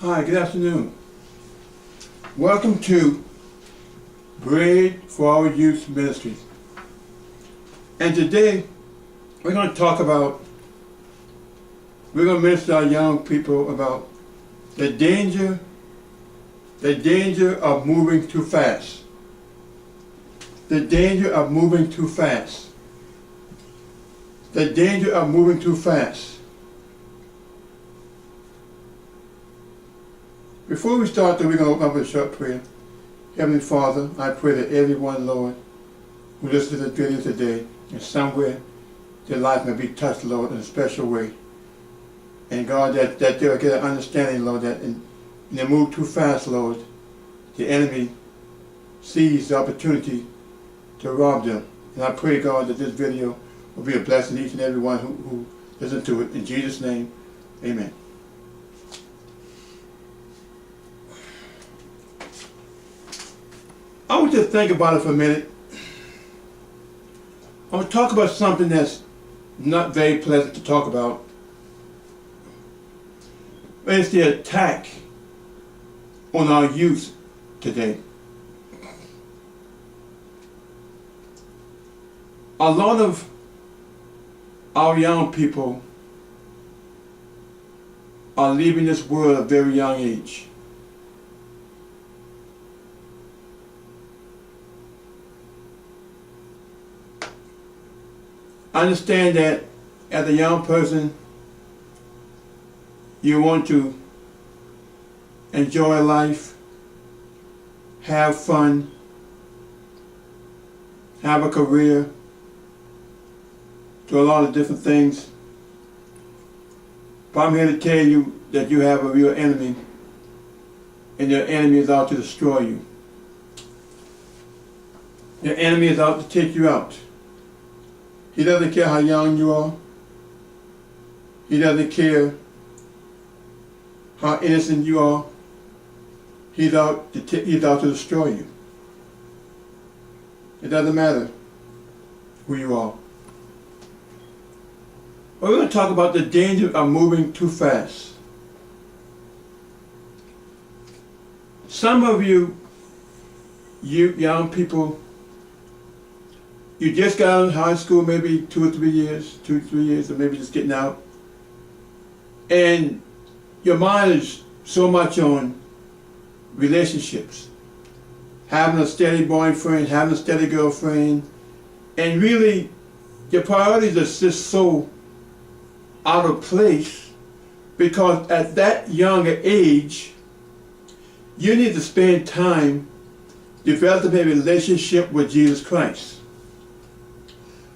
Hi, good afternoon. Welcome to Bread for Our Youth Ministry. And today we're going to minister to our young people about the danger of moving too fast. The danger of moving too fast. The danger of moving too fast. Before we start, we're going to open up with a short prayer. Heavenly Father, I pray that everyone, Lord, who listens to this video today, in somewhere, their life may be touched, Lord, in a special way. And God, that they will get an understanding, Lord, that when they move too fast, Lord, the enemy sees the opportunity to rob them. And I pray, God, that this video will be a blessing to each and every one who listens to it. In Jesus' name, amen. I want you to think about it for a minute. I want to talk about something that's not very pleasant to talk about. But it's the attack on our youth today. A lot of our young people are leaving this world at a very young age. I understand that as a young person, you want to enjoy life, have fun, have a career, do a lot of different things. But I'm here to tell you that you have a real enemy, and your enemy is out to destroy you. Your enemy is out to take you out. He doesn't care how young you are. He doesn't care how innocent you are. He's out to destroy you. It doesn't matter who you are. But we're going to talk about the danger of moving too fast. Some of you young people, you just got out of high school, maybe 2 or 3 years, or maybe just getting out. And your mind is so much on relationships. Having a steady boyfriend, having a steady girlfriend. And really, your priorities are just so out of place, because at that younger age, you need to spend time developing a relationship with Jesus Christ.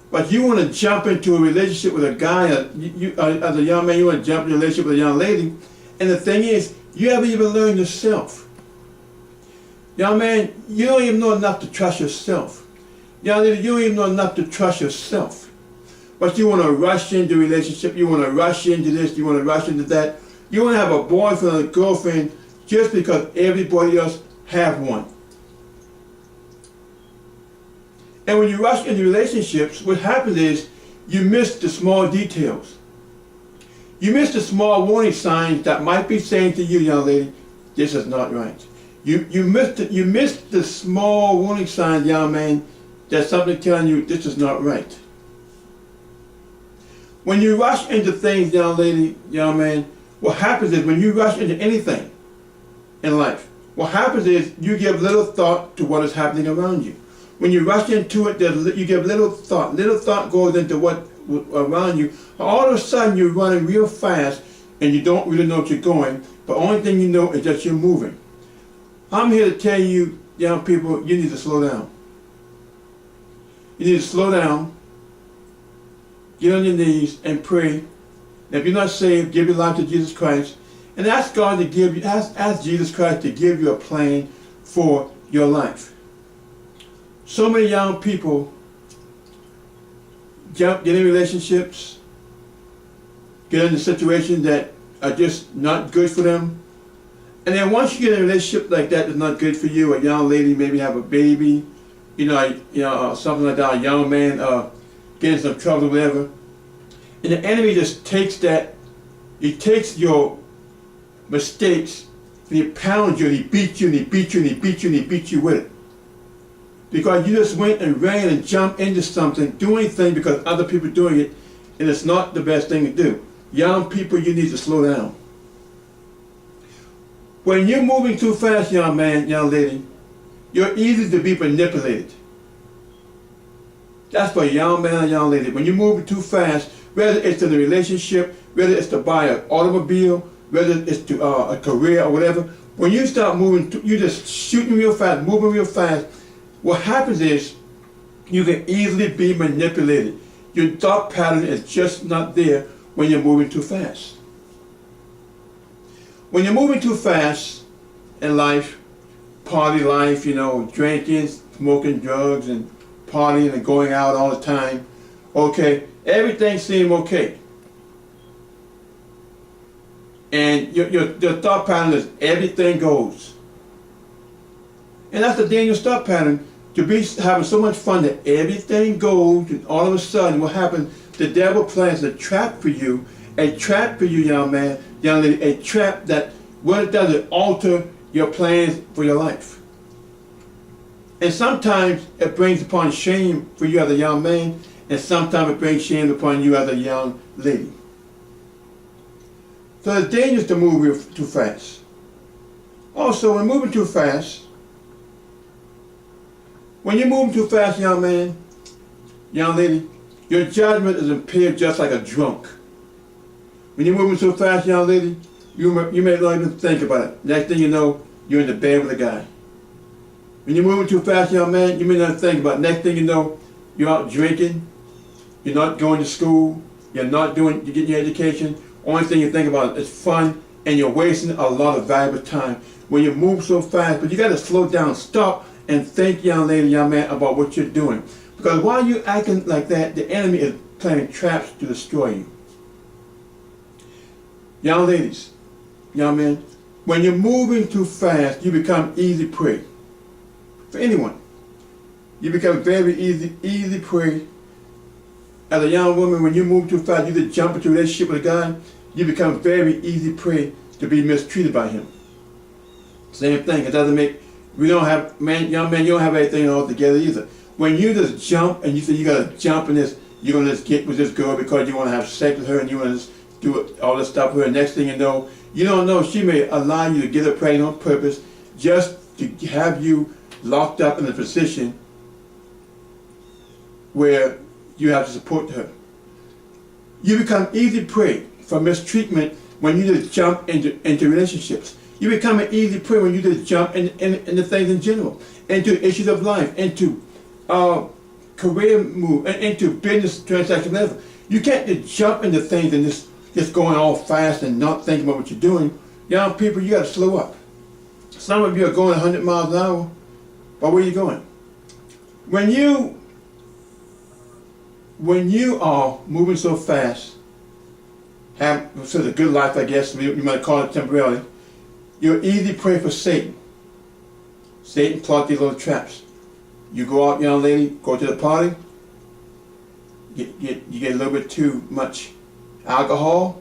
But you want to jump into a relationship with a guy, as a young man, you want to jump into a relationship with a young lady. And the thing is, you haven't even learned yourself. Young man, you don't even know enough to trust yourself. Young lady, you don't even know enough to trust yourself. But you want to rush into a relationship, you want to rush into this, you want to rush into that. You want to have a boyfriend or a girlfriend just because everybody else have one. And when you rush into relationships, what happens is you miss the small details. You miss the small warning signs that might be saying to you, young lady, this is not right. You miss the small warning signs, young man, that's something telling you this is not right. When you rush into things, young lady, young man, what happens is when you rush into anything in life, what happens is you give little thought to what is happening around you. When you rush into it, you give little thought. Little thought goes into what around you. All of a sudden, you're running real fast, and you don't really know what you're going. But the only thing you know is that you're moving. I'm here to tell you, young people, you need to slow down. You need to slow down, get on your knees, and pray. And if you're not saved, give your life to Jesus Christ, and ask God to give you, ask Jesus Christ to give you a plan for your life. So many young people get in relationships, get into situations that are just not good for them. And then once you get in a relationship like that that's not good for you, a young lady maybe have a baby, something like that, a young man get in some trouble or whatever. And the enemy just takes that, he takes your mistakes and he pounds you, and he beats you, and he beats you, and he beats you, and he beats you with it. Because you just went and ran and jumped into something, doing things because other people are doing it, and it's not the best thing to do. Young people, you need to slow down. When you're moving too fast, young man, young lady, you're easy to be manipulated. That's for a young man or young lady. When you're moving too fast, whether it's in a relationship, whether it's to buy an automobile, whether it's to a career or whatever, when you start moving, you're just shooting real fast, moving real fast, what happens is you can easily be manipulated. Your thought pattern is just not there when you're moving too fast. When you're moving too fast in life, party life, drinking, smoking drugs, and partying and going out all the time, okay, everything seems okay. And your thought pattern is everything goes. And that's the dangerous thought pattern, to be having so much fun that everything goes, and all of a sudden what happens, the devil plans a trap for you, young man, young lady, a trap that what it does is alter your plans for your life. And sometimes it brings upon shame for you as a young man, and sometimes it brings shame upon you as a young lady. So it's dangerous to move too fast. Also, when moving too fast, when you're moving too fast, young man, young lady, your judgment is impaired just like a drunk. When you're moving so fast, young lady, you may not even think about it. Next thing you know, you're in the bed with a guy. When you're moving too fast, young man, you may not think about it. Next thing you know, you're out drinking, you're not going to school, you're getting your education. Only thing you think about is fun, and you're wasting a lot of valuable time. When you move so fast, but you got to slow down, stop, and think, young lady, young man, about what you're doing. Because while you're acting like that, the enemy is planting traps to destroy you. Young ladies, young men, when you're moving too fast, you become easy prey. For anyone. You become very easy prey. As a young woman, when you move too fast, you just jump into a relationship with a guy, you become very easy prey to be mistreated by him. Same thing. It doesn't make, young men, you don't have everything all together either. When you just jump and you say you got to jump in this, you're going to just get with this girl because you want to have sex with her and you want to just do all this stuff with her. Next thing you don't know, she may allow you to get her pregnant on purpose just to have you locked up in a position where you have to support her. You become easy prey for mistreatment when you just jump into relationships. You become an easy prey when you just jump into things in general, into issues of life, into career move, into business transactions, whatever. You can't just jump into things and just going all fast and not thinking about what you're doing. Young people, you got to slow up. Some of you are going 100 miles an hour, but where are you going? When you are moving so fast, have sort of a good life, I guess you might call it temporarily, you're easy prey for Satan. Satan plots these little traps. You go out, young lady, go to the party, you get a little bit too much alcohol.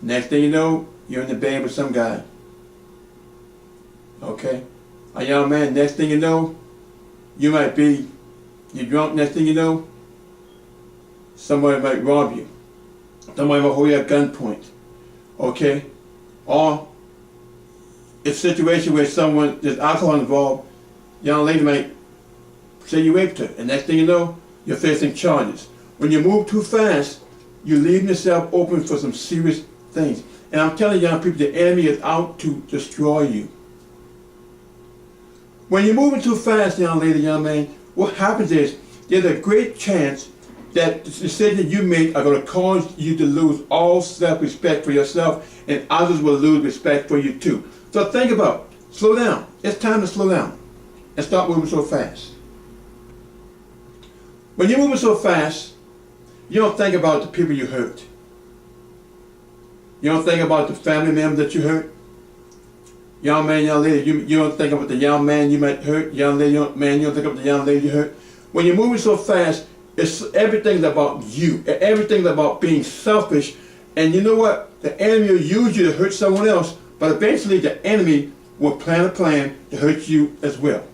Next thing you know, you're in the bed with some guy. Okay? A young man, next thing you know, you're drunk, next thing you know, somebody might rob you. Somebody might hold you at gunpoint. Okay? Or it's a situation where there's alcohol involved, young lady might say you raped her, and next thing you know, you're facing charges. When you move too fast, you're leaving yourself open for some serious things. And I'm telling young people, the enemy is out to destroy you. When you're moving too fast, young lady, young man, what happens is there's a great chance that the decisions you make are going to cause you to lose all self-respect for yourself, and others will lose respect for you too. So think about it. Slow down. It's time to slow down and stop moving so fast. When you're moving so fast, you don't think about the people you hurt. You don't think about the family members that you hurt. Young man, young lady, you don't think about the young man you might hurt. Young lady, young man, you don't think about the young lady you hurt. When you're moving so fast, everything's about you. Everything's about being selfish. And you know what? The enemy will use you to hurt someone else, But eventually the enemy will plan a plan to hurt you as well.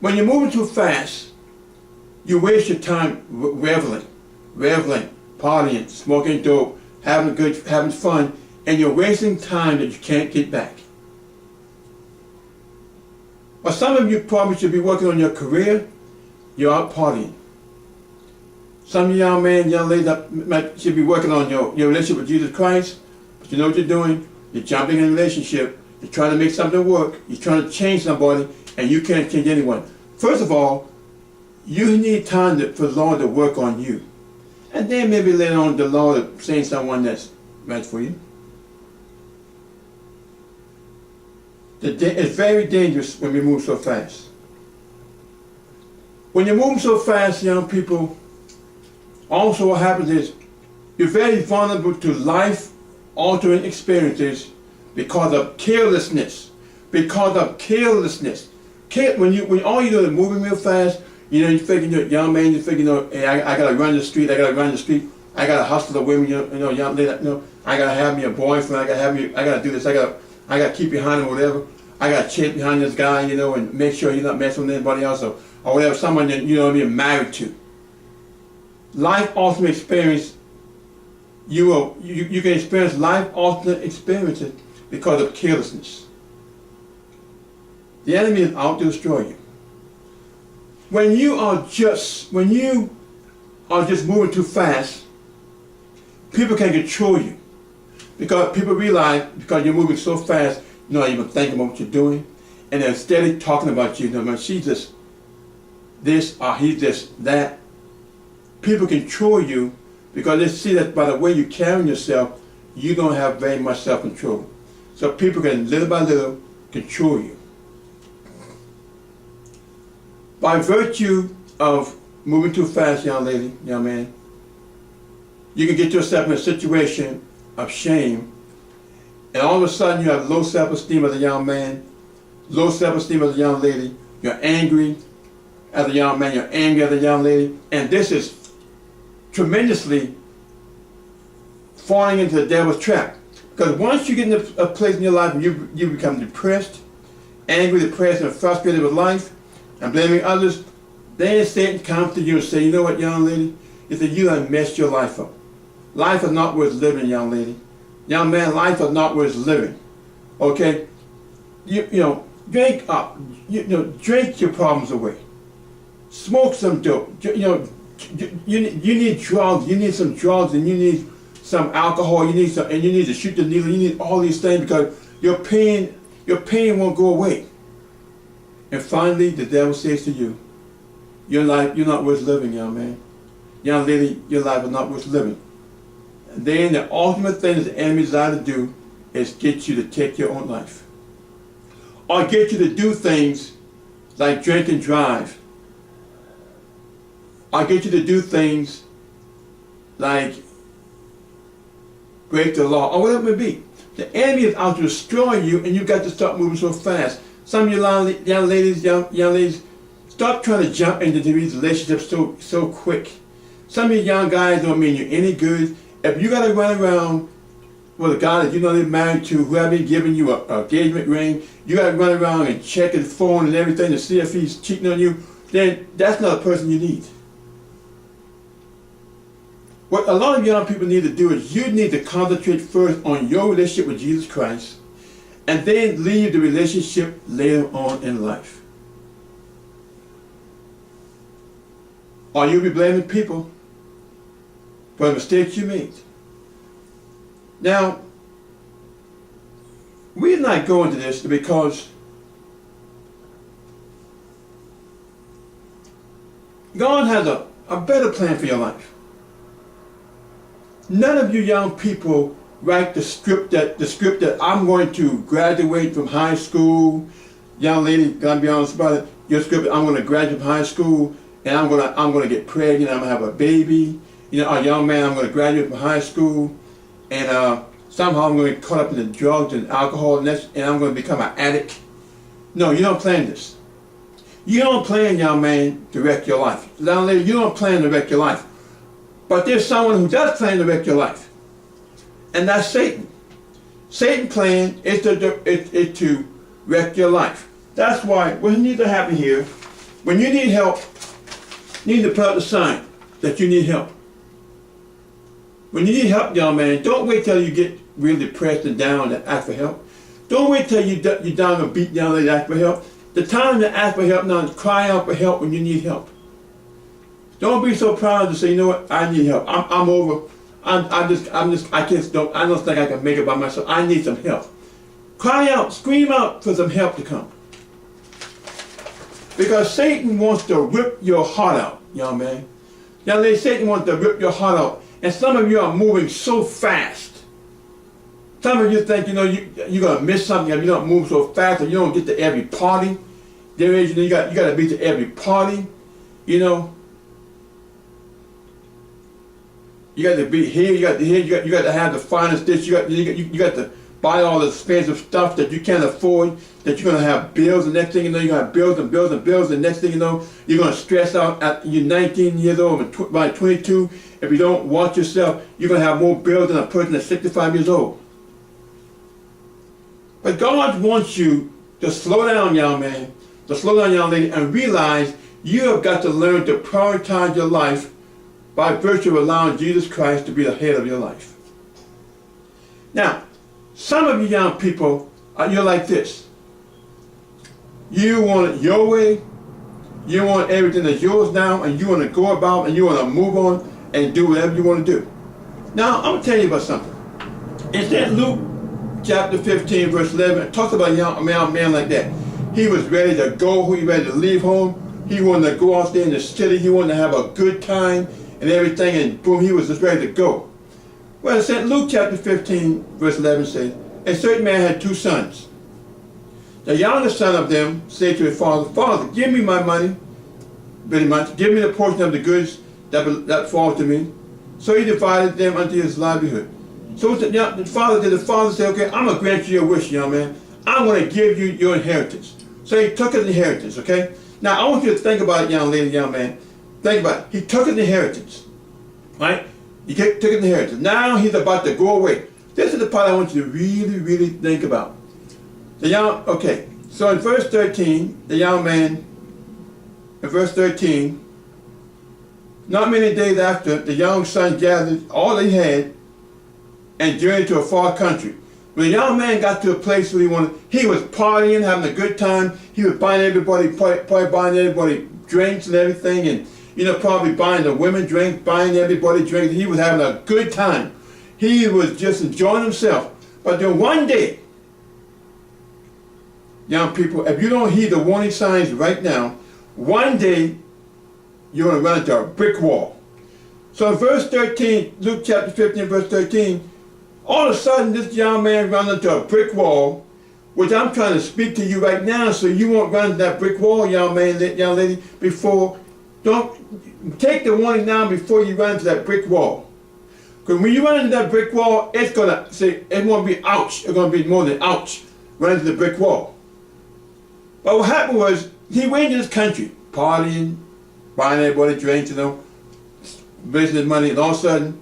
When you're moving too fast, you waste your time reveling, partying, smoking dope, having fun, and you're wasting time that you can't get back. But some of you probably should be working on your career. You're out partying. Some of you young men, young ladies should be working on your relationship with Jesus Christ. But you know what you're doing? You're jumping in a relationship. You're trying to make something work. You're trying to change somebody, and you can't change anyone. First of all, you need time for the Lord to work on you. And then maybe later on the Lord will send someone that's meant for you. It's very dangerous when we move so fast. When you're moving so fast, young people, also what happens is you're very vulnerable to life-altering experiences because of carelessness. Because of carelessness. When all you do is moving real fast, you figure, you're a young man, you figure, hey, I gotta run the street, I gotta hustle the women, young lady, I gotta have me a boyfriend, I gotta do this, I gotta keep behind him, whatever. I gotta chase behind this guy, and make sure he's not messing with anybody else or whatever, someone that, you're married to. Life-altering experience, you can experience life-altering experiences because of carelessness. The enemy is out to destroy you. When you are just moving too fast, people can control you. Because people realize, because you're moving so fast, you're not even thinking about what you're doing. And they're steadily talking about you. Man, she's just this or he's just that. People control you because they see that by the way you're carrying yourself, you don't have very much self-control. So people can little by little control you. By virtue of moving too fast, young lady, young man, you can get yourself in a situation of shame, and all of a sudden you have low self-esteem as a young man, low self-esteem as a young lady, you're angry as a young man, you're angry as a young lady, and this is tremendously falling into the devil's trap. Because once you get in a place in your life and you become depressed, angry, depressed, and frustrated with life, and blaming others, then Satan comes to you and says, you know what, young lady? He said, you done messed your life up. Life is not worth living, young lady. Young man, life is not worth living. Okay? Drink up. Drink your problems away. Smoke some dope. You need drugs. You need some drugs, and you need some alcohol. And you need to shoot the needle. You need all these things because your pain won't go away. And finally, the devil says to you, your life, you're not worth living, young man. Young lady, your life is not worth living. And then the ultimate thing that the enemy desires to do is get you to take your own life. Or get you to do things like drink and drive. Or get you to do things like break the law, or whatever it may be. The enemy is out to destroy you, and you've got to start moving so fast. Some of you young ladies, stop trying to jump into these relationships so quick. Some of you young guys don't mean you any good. If you got to run around with a guy that you're not even married to, who haven't given you an engagement ring, you got to run around and check his phone and everything to see if he's cheating on you, then that's not a person you need. What a lot of young people need to do is you need to concentrate first on your relationship with Jesus Christ, and then leave the relationship later on in life. Or you'll be blaming people for the mistakes you made. Now, we're not going to this because God has a better plan for your life. None of you young people write the script that I'm going to graduate from high school. Young lady, gotta be honest about it. Your script, I'm going to graduate from high school and I'm going to get pregnant. I'm going to have a baby. A young man, I'm going to graduate from high school and somehow I'm going to get caught up in the drugs and alcohol and I'm going to become an addict. No, you don't plan this. You don't plan, young man, to wreck your life. Young lady, you don't plan to wreck your life. But there's someone who does plan to wreck your life. And that's Satan. Satan's plan is to wreck your life. That's why what needs to happen here, when you need help, you need to put up the sign that you need help. When you need help, young man, don't wait till you get really depressed and down to ask for help. Don't wait till you're down and beat down and ask for help. The time to ask for help now is cry out for help when you need help. Don't be so proud to say, you know what, I need help. I'm over. I don't think I can make it by myself. I need some help. Cry out, scream out for some help to come. Because Satan wants to rip your heart out, young man. Young lady, Satan wants to rip your heart out. And some of you are moving so fast. Some of you think, you're going to miss something if you don't move so fast, or you don't get to every party. There is, you got to be to every party, You got to be here, you got to have the finest dish, you got to buy all the expensive stuff that you can't afford, that you're going to have bills, and next thing you know, you're going to have bills and bills and bills, and next thing you know, you're going to stress out at you're 19 years old, by 22, if you don't watch yourself, you're going to have more bills than a person that's 65 years old. But God wants you to slow down, young man, to slow down, young lady, and realize you have got to learn to prioritize your life by virtue of allowing Jesus Christ to be the head of your life. Now, some of you young people, you're like this. You want it your way. You want everything that's yours now, and you want to go about, and you want to move on and do whatever you want to do. Now, I'm going to tell you about something. It's in Luke chapter 15, verse 11. It talks about a man like that. He was ready to go. He was ready to leave home. He wanted to go out there in the city. He wanted to have a good time and everything, and boom, he was just ready to go. Well, it said Luke chapter 15, verse 11 says, a certain man had 2 sons. The youngest son of them said to his father, Father, give me my money, very much. Give me the portion of the goods that falls to me. So he divided them unto his livelihood. So the father said, okay, I'm going to grant you your wish, young man. I'm going to give you your inheritance. So he took his inheritance, okay? Now, I want you to think about it, young lady, young man. Think about it. He took his inheritance, right? He took his inheritance. Now he's about to go away. This is the part I want you to really, really think about. Okay, so in verse 13, the young man, in verse 13, not many days after, the young son gathered all he had and journeyed to a far country. When the young man got to a place where he was partying, having a good time. He was buying everybody, probably buying everybody drinks and everything, and probably buying the women drinks, buying everybody drinks. He was having a good time. He was just enjoying himself. But then one day, young people, if you don't heed the warning signs right now, one day you're going to run into a brick wall. So in verse 13, Luke chapter 15, verse 13, all of a sudden this young man runs into a brick wall, which I'm trying to speak to you right now, so you won't run into that brick wall, young man, young lady, before. Don't take the warning now before you run into that brick wall. Because when you run into that brick wall, it's going to be ouch. It's going to be more than ouch, run into the brick wall. But what happened was, he went into this country, partying, buying everybody drinks, wasting his money, and all of a sudden,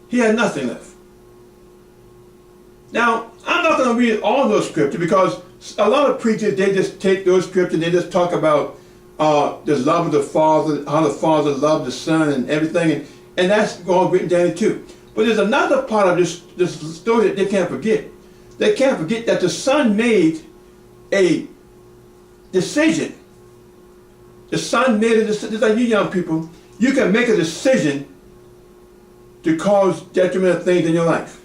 he had nothing left. Now, I'm not going to read all those scriptures, because a lot of preachers, they just take those scriptures and they just talk about the love of the Father, how the Father loved the Son and everything, and that's all written down too. But there's another part of this story that they can't forget. They can't forget that the Son made a decision. The Son made a decision. Just like you young people, you can make a decision to cause detrimental things in your life.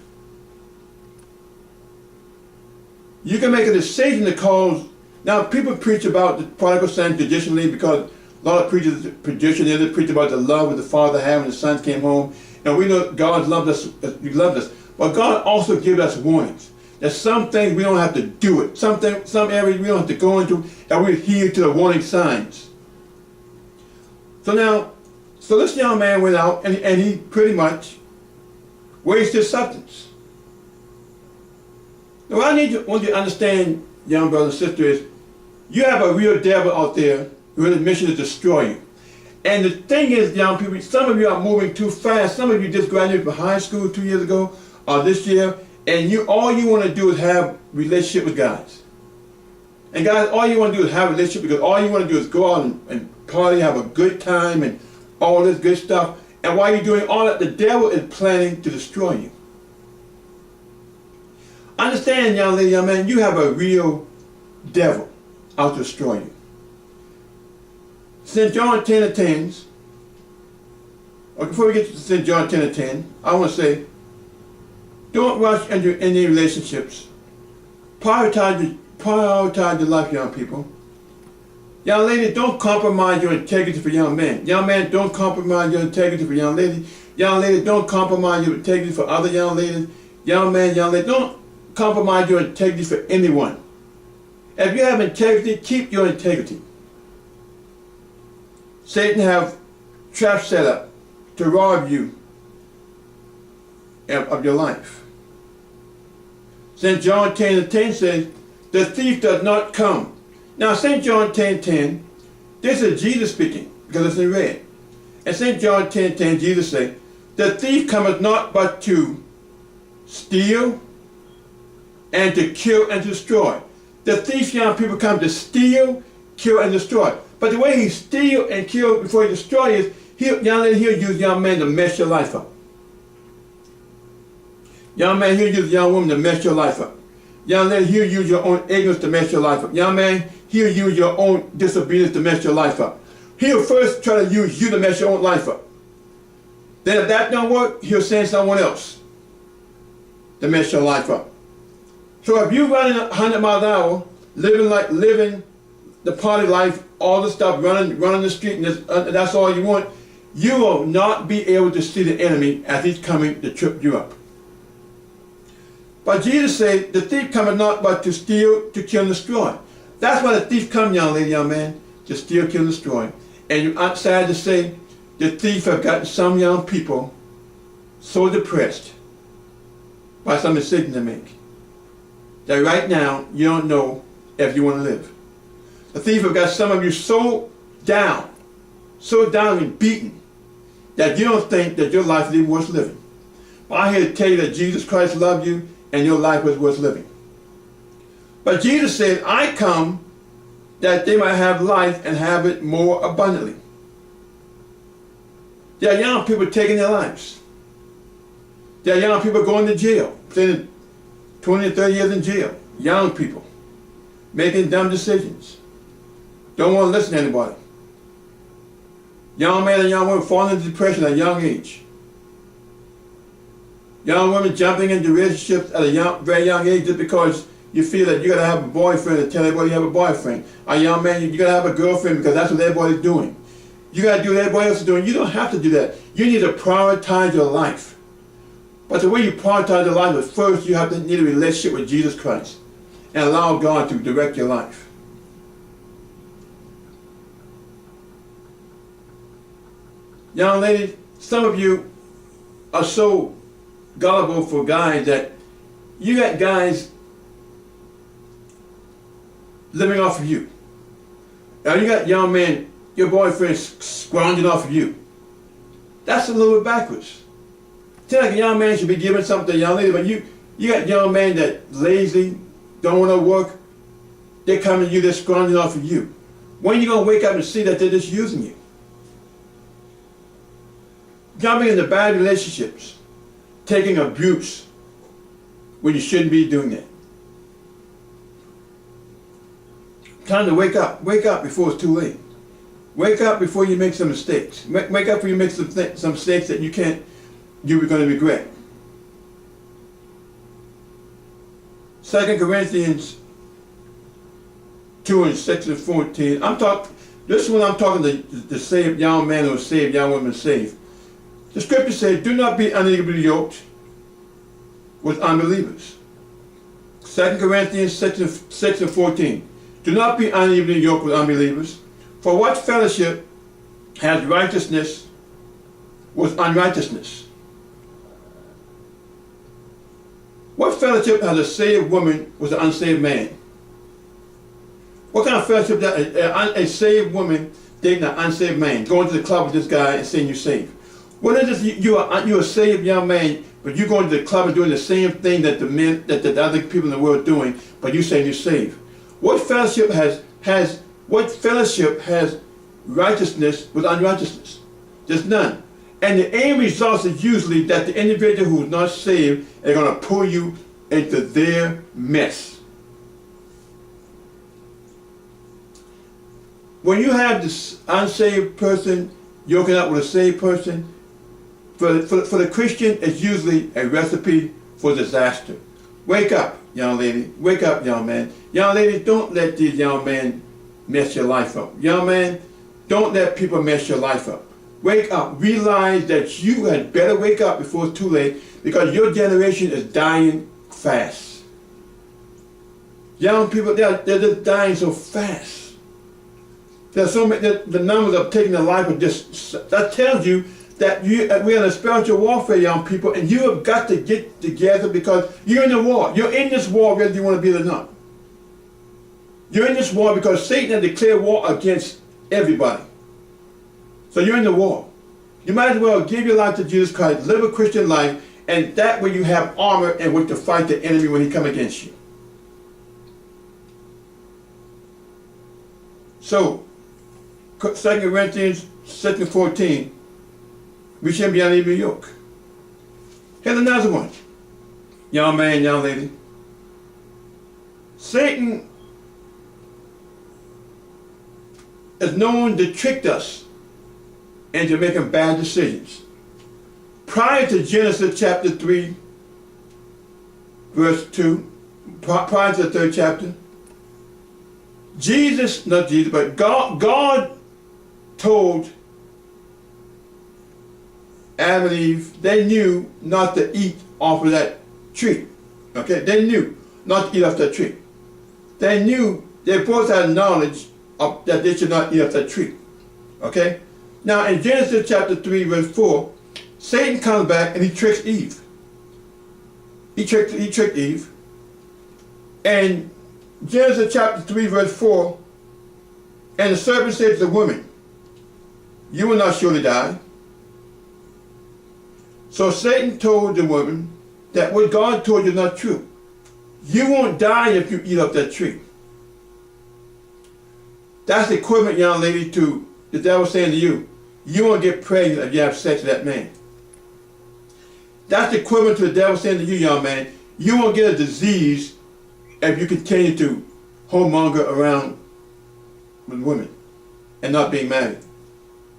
You can make a decision to cause. Now, people preach about the prodigal son traditionally, because a lot of preachers traditionally they preach about the love of the Father had when the Son came home, and we know God loved us. He loved us, but God also gives us warnings. There's some things we don't have to do it. Some areas we don't have to go into, and we adhere to the warning signs. So this young man went out, and he pretty much wasted his substance. Now, what I want you to understand, young brothers and sisters, is you have a real devil out there who has a mission to destroy you. And the thing is, young people, some of you are moving too fast. Some of you just graduated from high school 2 years ago or this year, and all you want to do is have relationship with guys. And guys, all you want to do is have a relationship because all you want to do is go out and party, have a good time, and all this good stuff. And while you're doing all that, the devil is planning to destroy you. Understand, young lady, young man, you have a real devil out to destroy you. St. John 10 and 10, or before we get to St. John 10 and 10, I want to say, don't rush into any relationships. Prioritize your life, young people. Young lady, don't compromise your integrity for young men. Young man, don't compromise your integrity for young lady. Young lady, don't compromise your integrity for other young ladies. Young man, young lady, don't compromise your integrity for anyone. If you have integrity, keep your integrity. Satan have traps set up to rob you of your life. St. John 10 and 10 says, the thief does not come. Now, St. John 10:10, this is Jesus speaking, because it's in red. And St. John 10:10, Jesus said, the thief cometh not but to steal and to kill and destroy. The thief, young people, come to steal, kill, and destroy. But the way he steal and kill before he destroy is, he'll use young men to mess your life up. Young man, he'll use young woman to mess your life up. Young lady, he'll use your own ignorance to mess your life up. Young man, he'll use your own disobedience to mess your life up. He'll first try to use you to mess your own life up. Then if that don't work, he'll send someone else to mess your life up. So if you're running 100 miles an hour, living the party life, all the stuff, running the street, and that's all you want, you will not be able to see the enemy as he's coming to trip you up. But Jesus said, the thief cometh not but to steal, to kill, and destroy. That's why the thief comes, young lady, young man, to steal, kill, and destroy. And I'm sad to say, the thief have gotten some young people so depressed by some decision they make that right now you don't know if you want to live. The thief have got some of you so down and beaten that you don't think that your life is even worth living. But I'm here to tell you that Jesus Christ loved you and your life was worth living. But Jesus said, I come that they might have life and have it more abundantly. There are young people taking their lives. There are young people going to jail, spending 20 and 30 years in jail. Young people making dumb decisions. Don't want to listen to anybody. Young men and young women falling into depression at a young age. Young women jumping into relationships at a very young age just because you feel that you got to have a boyfriend and tell everybody you have a boyfriend. A young man, you got to have a girlfriend because that's what everybody's doing. You got to do what everybody else is doing. You don't have to do that. You need to prioritize your life. But the way you prioritize your life is first you have to need a relationship with Jesus Christ and allow God to direct your life. Young ladies, some of you are so gullible for guys that you got guys living off of you. Now you got young men, your boyfriend squandering off of you. That's a little bit backwards. Tell like a young man should be giving something to a young lady, but you got young men that lazy, don't want to work, they're coming to you, they're squandering off of you. When are you going to wake up and see that they're just using you? Jumping into bad relationships, taking abuse when you shouldn't be doing that. Time to wake up. Wake up before it's too late. Wake up before you make some mistakes. Wake up before you make some mistakes that you're going to regret. 2 Corinthians 2 and 6 and 14. This is when I'm talking to the saved young man or saved young woman saved. The scripture says, do not be unequally yoked with unbelievers. 2 Corinthians 6 and 14. Do not be unevenly yoked with unbelievers. For what fellowship has righteousness with unrighteousness? What fellowship has a saved woman with an unsaved man? What kind of fellowship is that a saved woman dating an unsaved man, going to the club with this guy and saying you're saved? What is this? You're a saved young man but you going to the club and doing the same thing that the other people in the world are doing, but you saying you're saved. What fellowship has righteousness with unrighteousness? There's none. And the end result is usually that the individual who is not saved are going to pull you into their mess. When you have this unsaved person yoking up with a saved person, for the Christian, it's usually a recipe for disaster. Wake up, young lady. Wake up, young man. Young lady, don't let these young men mess your life up. Young man, don't let people mess your life up. Wake up. Realize that you had better wake up before it's too late, because your generation is dying fast. Young people, they're just dying so fast. There's so many, the numbers of taking the life of just, that tells you that we're in a spiritual warfare, young people, and you have got to get together, because you're in the war. You're in this war whether you want to be it or not. You're in this war because Satan has declared war against everybody. So you're in the war. You might as well give your life to Jesus Christ, live a Christian life, and that way you have armor and with to fight the enemy when he comes against you. So, 2 Corinthians 6:14, we shouldn't be uneven yoke. Here's another one. Young man, young lady. Satan is known to trick us into making bad decisions. Prior to Genesis chapter 3, verse 2, prior to the 3rd chapter, God told Adam and Eve, they knew not to eat off of that tree. Okay, they knew not to eat off that tree. They knew, they both had knowledge of that they should not eat off that tree. Okay? Now in Genesis chapter 3 verse 4, Satan comes back and he tricks Eve. He tricked Eve. And Genesis chapter 3 verse 4, and the serpent said to the woman, you will not surely die. So Satan told the woman that what God told you is not true. You won't die if you eat up that tree. That's the equivalent, young lady, to the devil saying to you, you won't get pregnant if you have sex with that man. That's the equivalent to the devil saying to you, young man, you won't get a disease if you continue to whoremonger around with women and not being married.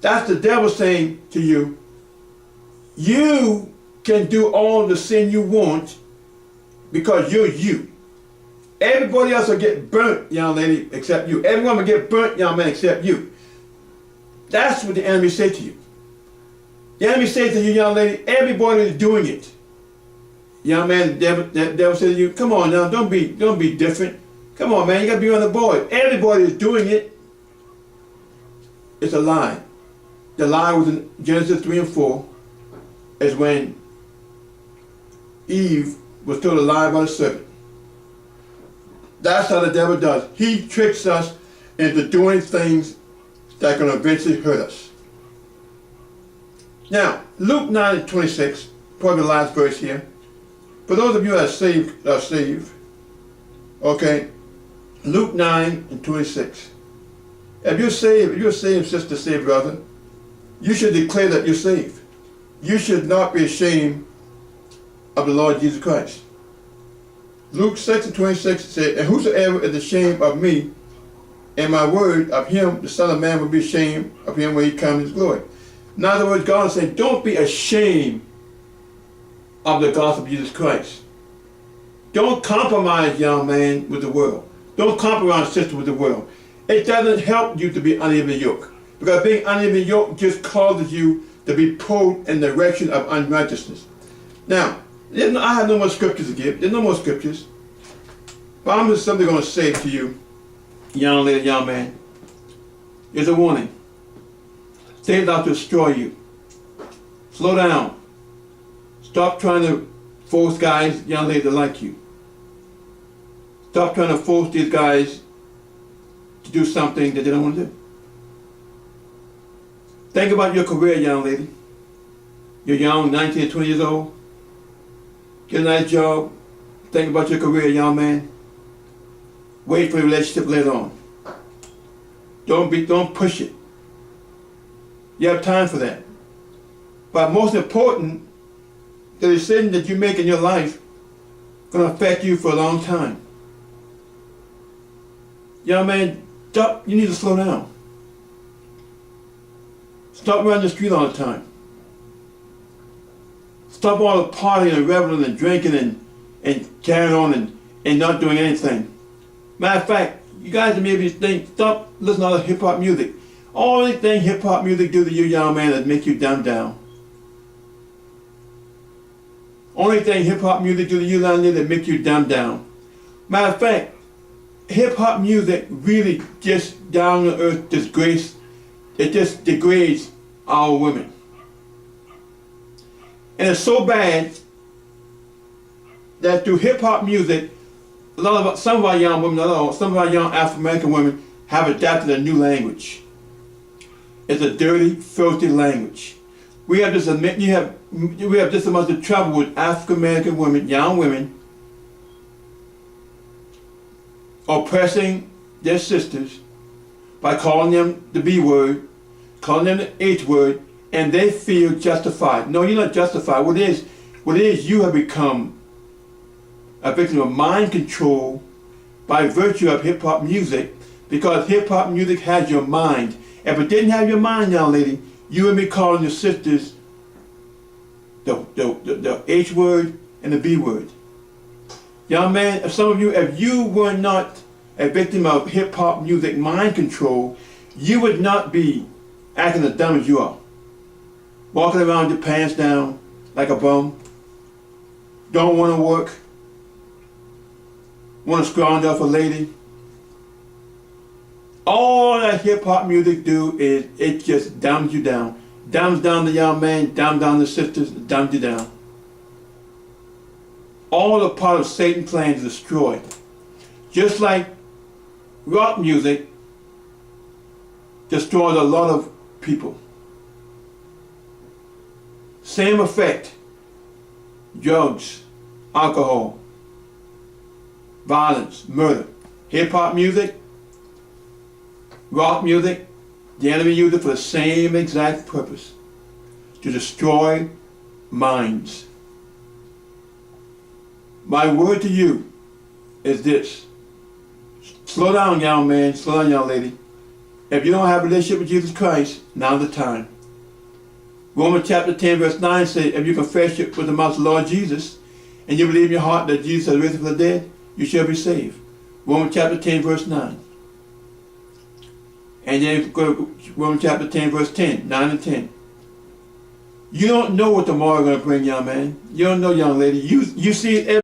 That's the devil saying to you, you can do all the sin you want because you're you. Everybody else will get burnt, young lady, except you. Everyone will get burnt, young man, except you. That's what the enemy says to you. The enemy says to you, young lady, everybody is doing it. Young man, the devil says to you, come on now, don't be different. Come on, man, you gotta be on the board. Everybody is doing it. It's a lie. The lie was in Genesis 3 and 4, is when Eve was told a lie by the serpent. That's how the devil does. He tricks us into doing things that are going to eventually hurt us. Now, Luke 9:26, probably the last verse here. For those of you that are saved, okay, Luke 9:26. If you're saved, sister, saved brother, you should declare that you're saved. You should not be ashamed of the Lord Jesus Christ. Luke 6:26 said, and whosoever is ashamed of me and my word, of him the Son of Man will be ashamed of him when he comes in his glory. In other words, God is saying, don't be ashamed of the gospel of Jesus Christ. Don't compromise, young man, with the world. Don't compromise, sister, with the world. It doesn't help you to be uneven yoke. Because being uneven yoke just causes you to be pulled in the direction of unrighteousness. Now, I have no more scriptures to give. There's no more scriptures. But I'm just simply going to say to you, young lady, young man, it's a warning. Satan's out to destroy you. Slow down. Stop trying to force guys, young ladies, to like you. Stop trying to force these guys to do something that they don't want to do. Think about your career, young lady. You're young, 19 or 20 years old. get a nice job, think about your career, young man. Wait for the relationship later on. Don't push it. You have time for that. But most important, the decision that you make in your life is going to affect you for a long time. Young man, stop. You need to slow down. Stop running the street all the time. Stop all the partying and reveling and drinking and carrying on and not doing anything. Matter of fact, you guys maybe think, stop listening to all the hip-hop music. Only thing hip-hop music do to you, young man, is make you dumb down. Only thing hip-hop music do to you, young man, is make you dumb down. Matter of fact, hip-hop music really just down to earth disgrace. It just degrades our women. And it's so bad that through hip-hop music, some of our young women, some of our young African-American women have adapted a new language. It's a dirty, filthy language. We have just as much trouble with African-American women, young women, oppressing their sisters by calling them the B word, calling them the H word, and they feel justified. No, you're not justified. What it is, you have become a victim of mind control by virtue of hip-hop music, because hip-hop music has your mind. If it didn't have your mind, young lady, you would be calling your sisters the H word and the B word. Young man, if you were not a victim of hip-hop music mind control, you would not be acting as dumb as you are. Walking around with your pants down like a bum. Don't want to work. Want to scrounge off a lady. All that hip-hop music do is it just dumbs you down. Dumbs down the young man, dumbs down the sisters, dumbs you down. All a part of Satan's plan to destroy. Just like rock music destroys a lot of people. Same effect. Drugs, alcohol, violence, murder. Hip-hop music, rock music, the enemy used it for the same exact purpose. To destroy minds. My word to you is this. Slow down, young man. Slow down, young lady. If you don't have a relationship with Jesus Christ, now's the time. Romans chapter 10 verse 9 says, if you confess with the mouth the Lord Jesus, and you believe in your heart that Jesus has risen from the dead, you shall be saved. Romans chapter 10 verse 9. And then go to Romans chapter 10 verse 10, 9 and 10. You don't know what tomorrow is going to bring, young man. You don't know, young lady. You see it every